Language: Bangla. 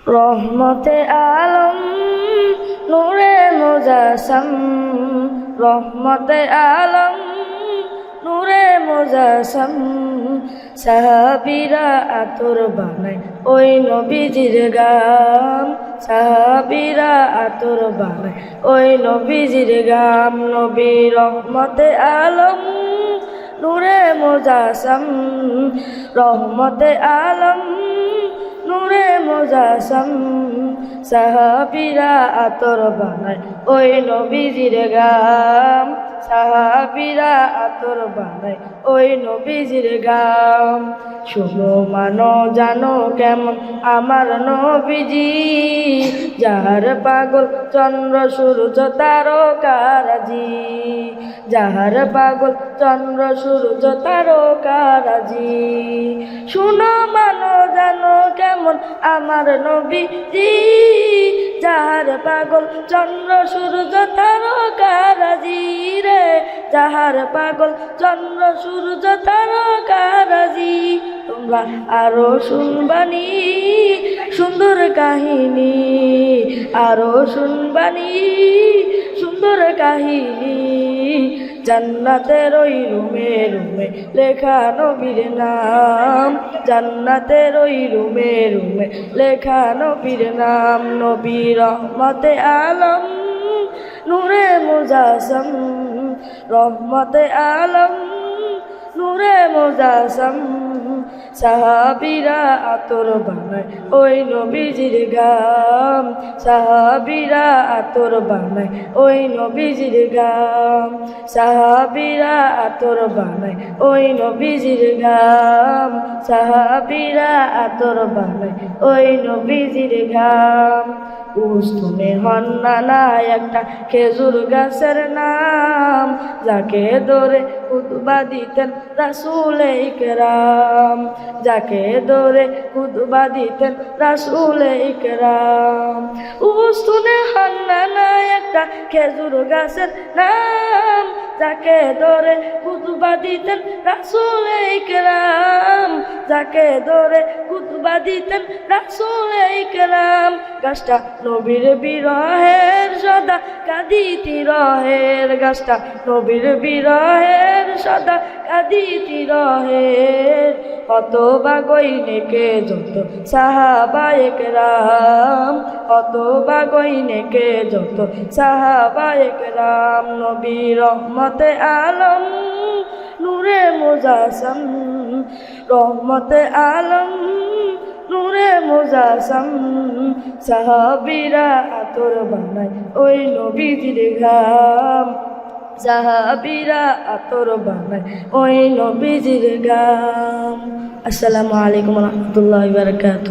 রহমতে আলম নূরে মুজাসসাম, রহমতে আলম নূরে মুজাসসাম। সাহাবীরা আতর বানায় ওই নবীজির গাম, সাহাবীরা আতর বানায় ওই নবীজির গাম। নবী রহমতে আলম নূরে মুজাসসাম, রহমতে আলম নূরে মুজাসসাম। সাহাবীরা আতর বানায় ওই নবীজির গাম, সাহাবীরা আতর বানায় ওই নবীজির গাম। শুনো মানো জানো কেমন আমার নবীজি, যাহার পাগল চন্দ্র সূর্য তারকারাজি, যাহার পাগল চন্দ্র সূর্য তারকারাজি। শুনো মানো জানো কেমন আমার নবীজি, যাহার পাগল চন্দ্র সূর্য তারকারাজি রে, যাহার পাগল চন্দ্র সূর্য তারকারাজি। তোমরা আরো শুনবানি সুন্দর কাহিনী, আরো শুনবানি সুন্দর কাহিনী। জান্নাতের ওই রুমে রুমে লেখা নবীর নাম, জান্নাতের ওই রুমে রুমে লেখা নবীর নাম। নবী রহমতে আলম নূরে মুজাসসাম, রহমতে আলম নূরে মুজাসসাম। সাহাবীরা আতর বানায় ওই নবীজির গাম, সাহাবীরা আতর বানায় ওই নবীজির গাম, সাহাবীরা আতর বানায় ওই নবীজির গাম, সাহাবীরা আতর বানায় ওই নবীজির গাম। উস্তুনে হন্নানা একটা খেজুর গাছের নাম, যাকে ধরে খুতবা দিতেন রাসূলে ইকরাম, যাকে ধরে খুতবা দিতেন রাসূলে ইকরাম। উস্তুনে হন্নানা একটা খেজুর গাছের নাম, যাকে ধরে খুতবা দিতেন রাসূলে ইকরাম, যাকে ধরে খুতবা দিতেন রাসূলে ইকরাম। গাছটা নবীর বিরহের সদা কাঁদিতি রহের, গাছটা নবীর বিরহের সদা কাঁদিতি রহের। হতভাগই নেকে যত সাহাবায়ে কেরাম, হতভাগই নেকে যত সাহাবায়ে কেরাম। নবী রহমতে আলম নূরে মুজাসসাম, রহমতে আলম নূরে মুজাসসাম। সাহাবীরা আতর বানায় ওই নবীজির গাম, সাহাবীরা আতর বানায় ওই নবীজির গাম। আসসালামু আলাইকুম ওয়া রাহমাতুল্লাহি ওয়া বারাকাতুহু।